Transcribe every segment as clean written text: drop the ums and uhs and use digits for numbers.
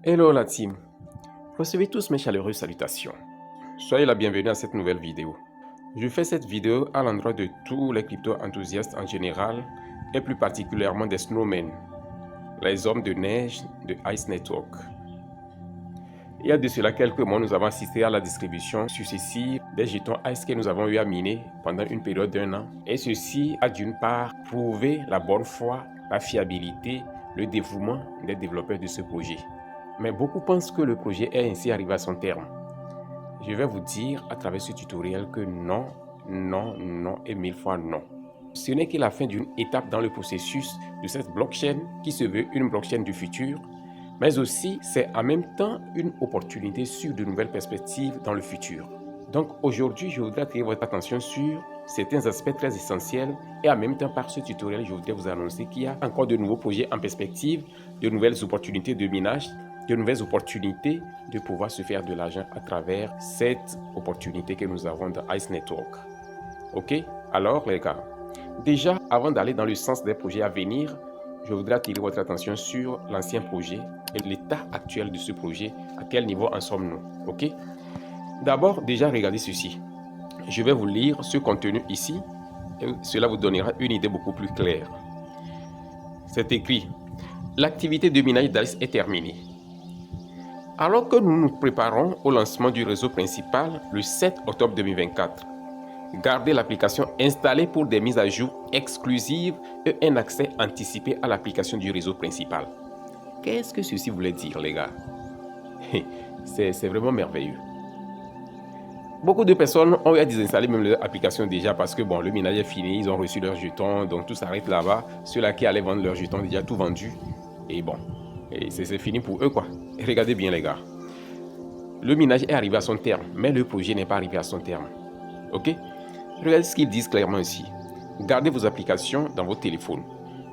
Hello la team, recevez tous mes chaleureuses salutations. Soyez la bienvenue à cette nouvelle vidéo. Je fais cette vidéo à l'endroit de tous les crypto-enthousiastes en général et plus particulièrement des snowmen, les hommes de neige de Ice Network. Il y a de cela quelques mois, nous avons assisté à la distribution successive des jetons Ice que nous avons eu à miner pendant une période d'1 an. Et ceci a d'une part prouvé la bonne foi, la fiabilité, le dévouement des développeurs de ce projet. Mais beaucoup pensent que le projet est ainsi arrivé à son terme. Je vais vous dire à travers ce tutoriel que non, non, non et 1000 fois non. Ce n'est que la fin d'une étape dans le processus de cette blockchain qui se veut une blockchain du futur, mais aussi c'est en même temps une opportunité sur de nouvelles perspectives dans le futur. Donc aujourd'hui, je voudrais attirer votre attention sur certains aspects très essentiels et en même temps par ce tutoriel, je voudrais vous annoncer qu'il y a encore de nouveaux projets en perspective, de nouvelles opportunités de minage, de nouvelles opportunités de pouvoir se faire de l'argent à travers cette opportunité que nous avons dans Ice Network. Ok? Alors les gars, déjà avant d'aller dans le sens des projets à venir, je voudrais attirer votre attention sur l'ancien projet et l'état actuel de ce projet, à quel niveau en sommes-nous. Ok? D'abord, déjà regardez ceci. Je vais vous lire ce contenu ici et cela vous donnera une idée beaucoup plus claire. C'est écrit: l'activité de minage d'Ice est terminée. Alors que nous nous préparons au lancement du réseau principal le 7 octobre 2024, gardez l'application installée pour des mises à jour exclusives et un accès anticipé à l'application du réseau principal. Qu'est-ce que ceci voulait dire, les gars? C'est vraiment merveilleux. Beaucoup de personnes ont eu à désinstaller même leur application déjà parce que bon, le minage est fini, ils ont reçu leurs jetons, donc tout s'arrête là-bas. Ceux-là qui allaient vendre leurs jetons déjà tout vendu. Et bon, c'est fini pour eux quoi. Et regardez bien les gars. Le minage est arrivé à son terme, mais le projet n'est pas arrivé à son terme. Ok? Regardez ce qu'ils disent clairement ici. Gardez vos applications dans vos téléphones.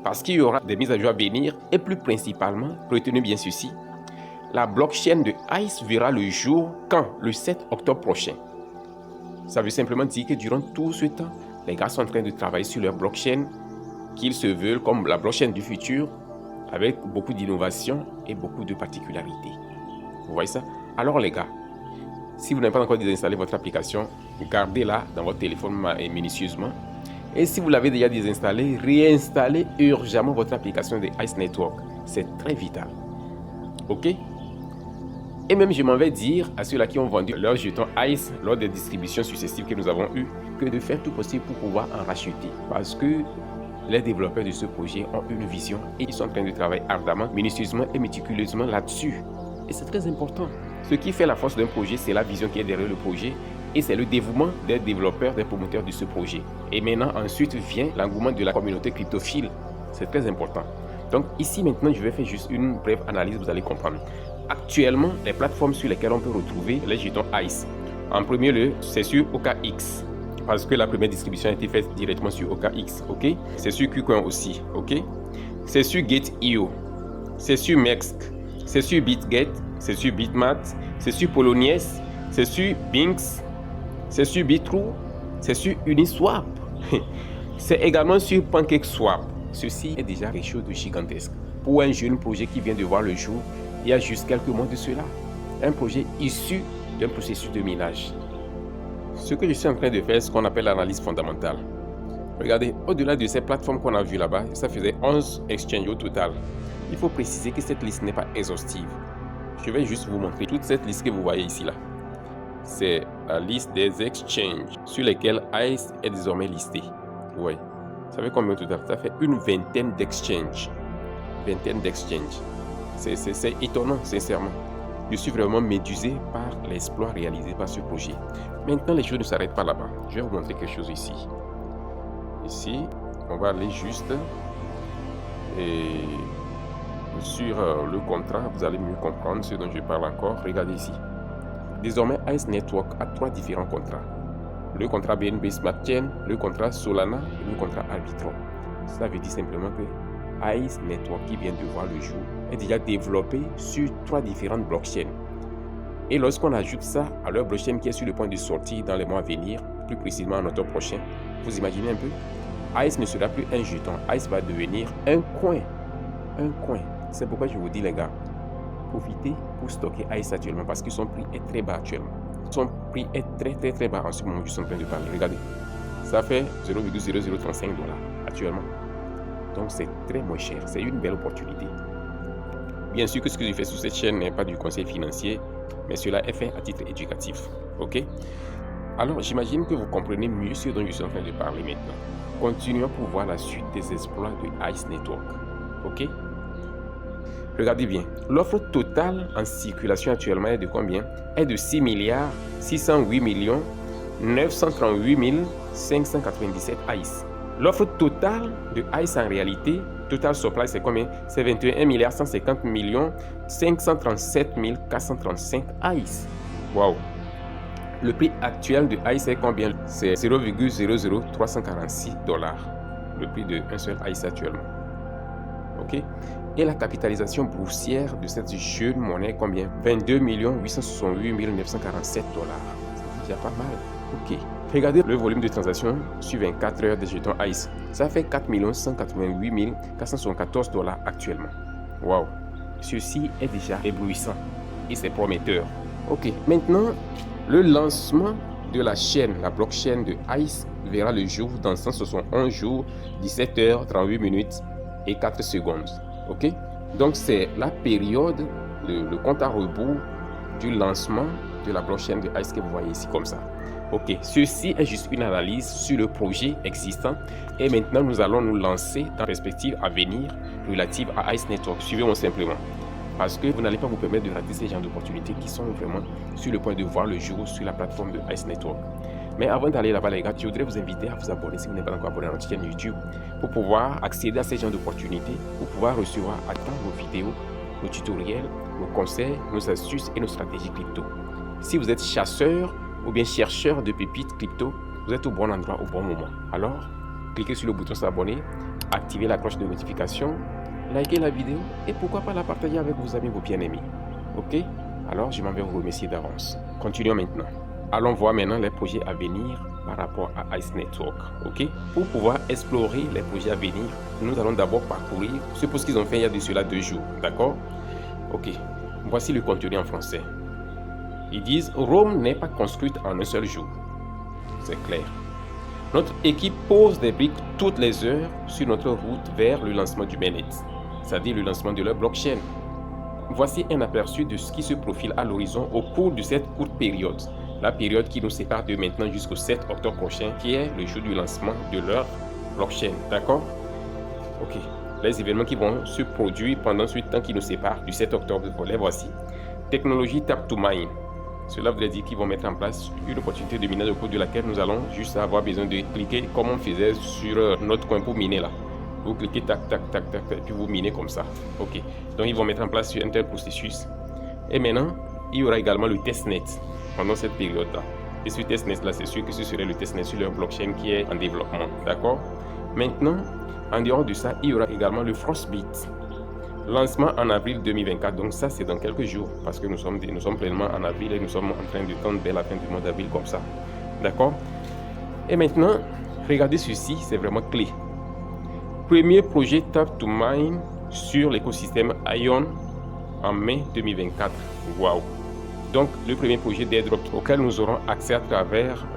Parce qu'il y aura des mises à jour à venir et plus principalement, retenez bien ceci. La blockchain de Ice verra le jour quand? Le 7 octobre prochain. Ça veut simplement dire que durant tout ce temps, les gars sont en train de travailler sur leur blockchain qu'ils se veulent comme la blockchain du futur avec beaucoup d'innovation et beaucoup de particularités. Vous voyez ça? Alors les gars, si vous n'avez pas encore désinstallé votre application, gardez-la dans votre téléphone minutieusement. Et si vous l'avez déjà désinstallée, réinstallez urgemment votre application de Ice Network. C'est très vital. Ok? Et même je m'en vais dire à ceux-là qui ont vendu leurs jetons Ice lors des distributions successives que nous avons eues, que de faire tout possible pour pouvoir en racheter. Parce que les développeurs de ce projet ont une vision et ils sont en train de travailler ardemment, minutieusement et méticuleusement là-dessus. Et c'est très important. Ce qui fait la force d'un projet, c'est la vision qui est derrière le projet et c'est le dévouement des développeurs, des promoteurs de ce projet. Et maintenant, ensuite vient l'engouement de la communauté cryptophile. C'est très important. Donc ici maintenant, je vais faire juste une brève analyse, vous allez comprendre. Actuellement, les plateformes sur lesquelles on peut retrouver les jetons Ice. En premier lieu, c'est sur OKX. Parce que la première distribution a été faite directement sur OKX, ok? C'est sur KuCoin aussi, ok? C'est sur Gate.io, c'est sur Mext, c'est sur BitGet, c'est sur Bitmat, c'est sur Poloniex, c'est sur Binx, c'est sur Bitrue, c'est sur Uniswap. C'est également sur PancakeSwap. Ceci est déjà quelque chose de gigantesque. Pour un jeune projet qui vient de voir le jour, il y a juste quelques mois de cela. Un projet issu d'un processus de minage. Ce que je suis en train de faire, c'est ce qu'on appelle l'analyse fondamentale. Regardez, au-delà de ces plateformes qu'on a vues là-bas, ça faisait 11 exchanges au total. Il faut préciser que cette liste n'est pas exhaustive. Je vais juste vous montrer toute cette liste que vous voyez ici là. C'est la liste des exchanges sur lesquels Ice est désormais listé. Oui. Vous savez combien au total? Ça fait une vingtaine d'exchanges. C'est étonnant, sincèrement. Je suis vraiment médusé par l'exploit réalisé par ce projet. Maintenant, les choses ne s'arrêtent pas là-bas. Je vais vous montrer quelque chose ici. Ici, on va aller juste et sur le contrat, vous allez mieux comprendre ce dont je parle encore. Regardez ici. Désormais, Ice Network a 3 différents contrats. Le contrat BNB Smart Chain, le contrat Solana et le contrat Arbitrum. Ça veut dire simplement que Ice Network qui vient de voir le jour est déjà développé sur 3 différentes blockchains. Et lorsqu'on ajoute ça à leur blockchain qui est sur le point de sortir dans les mois à venir, plus précisément en octobre prochain, vous imaginez un peu, Ice ne sera plus un jeton, Ice va devenir un coin. C'est pourquoi je vous dis les gars, profiter pour stocker Ice actuellement parce que son prix est très bas actuellement. Son prix est très bas en ce moment où je suis en train de parler. Regardez, ça fait 0,0035 $ actuellement. Donc c'est très moins cher, c'est une belle opportunité. Bien sûr que ce que je fais sur cette chaîne n'est pas du conseil financier, mais cela est fait à titre éducatif. Ok? Alors j'imagine que vous comprenez mieux ce dont je suis en train de parler maintenant. Continuons pour voir la suite des exploits de Ice Network. Ok? Regardez bien, l'offre totale en circulation actuellement est de combien? Est de 6 608 938 597 Ice. L'offre totale de Ice en réalité, total supply, c'est combien? C'est 21 150 537 435 Ice. Wow! Le prix actuel de Ice est combien? C'est 0,00346 $. Le prix d'un seul Ice actuellement. Ok? Et la capitalisation boursière de cette jeune monnaie est combien? 22 868 947 $. C'est déjà pas mal. Ok. Regardez le volume de transactions sur 24 heures des jetons Ice. Ça fait 4 188 474 $ actuellement. Waouh! Ceci est déjà éblouissant et c'est prometteur. Ok. Maintenant, le lancement de la chaîne, la blockchain de Ice verra le jour dans 171 jours, 17 heures, 38 minutes et 4 secondes. Ok? Donc c'est la période, le compte à rebours du lancement de la blockchain de Ice que vous voyez ici comme ça. Ok, ceci est juste une analyse sur le projet existant et maintenant nous allons nous lancer dans la perspective à venir relative à Ice Network. Suivez-moi simplement parce que vous n'allez pas vous permettre de rater ces genres d'opportunités qui sont vraiment sur le point de voir le jour sur la plateforme de Ice Network. Mais avant d'aller là-bas les gars, je voudrais vous inviter à vous abonner si vous n'êtes pas encore abonné à notre chaîne YouTube pour pouvoir accéder à ces genres d'opportunités, pour pouvoir recevoir à temps nos vidéos, nos tutoriels, nos conseils, nos astuces et nos stratégies crypto. Si vous êtes chasseur ou bien chercheur de pépites crypto, vous êtes au bon endroit au bon moment. Alors, cliquez sur le bouton s'abonner, activez la cloche de notification, likez la vidéo et pourquoi pas la partager avec vos amis, vos bien-aimés. Ok? Alors, je m'en vais vous remercier d'avance. Continuons maintenant. Allons voir maintenant les projets à venir par rapport à Ice Network. Ok? Pour pouvoir explorer les projets à venir, nous allons d'abord parcourir ce post qu'ils ont fait il y a de cela 2 jours. D'accord? Ok. Voici le contenu en français. Ils disent Rome n'est pas construite en un seul jour. C'est clair. Notre équipe pose des briques toutes les heures sur notre route vers le lancement du mainnet, c'est-à-dire le lancement de leur blockchain. Voici un aperçu de ce qui se profile à l'horizon au cours de cette courte période, la période qui nous sépare de maintenant jusqu'au 7 octobre prochain, qui est le jour du lancement de leur blockchain. D'accord? Ok. Les événements qui vont se produire pendant ce temps qui nous sépare du 7 octobre, les voici. Technologie Tap to Mine. Cela voudrait dire qu'ils vont mettre en place une opportunité de minage au cours de laquelle nous allons juste avoir besoin de cliquer comme on faisait sur notre coin pour miner là. Vous cliquez tac tac tac tac et puis vous minez comme ça. Ok. Donc ils vont mettre en place un tel processus. Et maintenant, il y aura également le testnet pendant cette période là. Et ce testnet là, c'est sûr que ce serait le testnet sur leur blockchain qui est en développement. D'accord? Maintenant, en dehors de ça, il y aura également le Frostbit. Lancement en avril 2024, donc ça c'est dans quelques jours parce que nous sommes pleinement en avril et nous sommes en train de tendre vers la fin du mois d'avril comme ça. D'accord? Et maintenant, regardez ceci, c'est vraiment clé. Premier projet Tap to Mine sur l'écosystème Ion en mai 2024. Waouh! Donc le premier projet d'airdrop auquel nous aurons accès à travers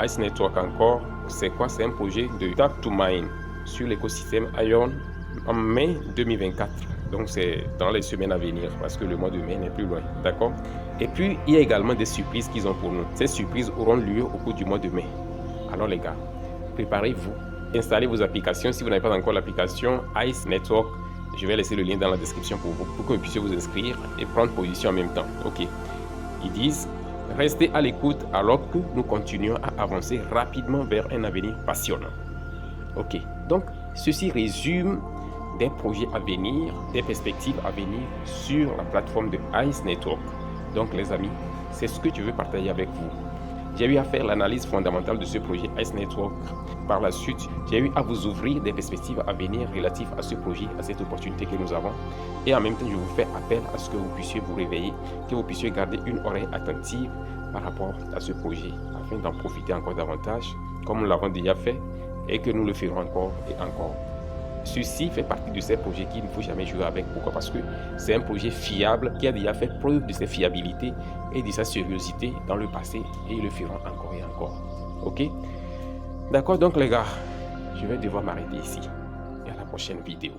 Ice Network encore, c'est quoi? C'est un projet de Tap to Mine sur l'écosystème Ion en mai 2024. Donc c'est dans les semaines à venir parce que le mois de mai n'est plus loin. D'accord? Et puis il y a également des surprises qu'ils ont pour nous. Ces surprises auront lieu au cours du mois de mai. Alors les gars, préparez-vous. Installez vos applications. Si vous n'avez pas encore l'application Ice Network, je vais laisser le lien dans la description pour vous, pour que vous puissiez vous inscrire et prendre position en même temps. Ok. Ils disent, restez à l'écoute alors que nous continuons à avancer rapidement vers un avenir passionnant. Ok. Donc, ceci résume des projets à venir, des perspectives à venir sur la plateforme de Ice Network. Donc les amis, c'est ce que je veux partager avec vous. J'ai eu à faire l'analyse fondamentale de ce projet Ice Network. Par la suite, j'ai eu à vous ouvrir des perspectives à venir relatives à ce projet, à cette opportunité que nous avons. Et en même temps, je vous fais appel à ce que vous puissiez vous réveiller, que vous puissiez garder une oreille attentive par rapport à ce projet, afin d'en profiter encore davantage, comme nous l'avons déjà fait, et que nous le ferons encore et encore. ceci fait partie de ces projets qu'il ne faut jamais jouer avec. Pourquoi? Parce que c'est un projet fiable qui a déjà fait preuve de sa fiabilité et de sa sérieuxité dans le passé et ils le feront encore et encore. Ok? D'accord, donc les gars, je vais devoir m'arrêter ici et à la prochaine vidéo.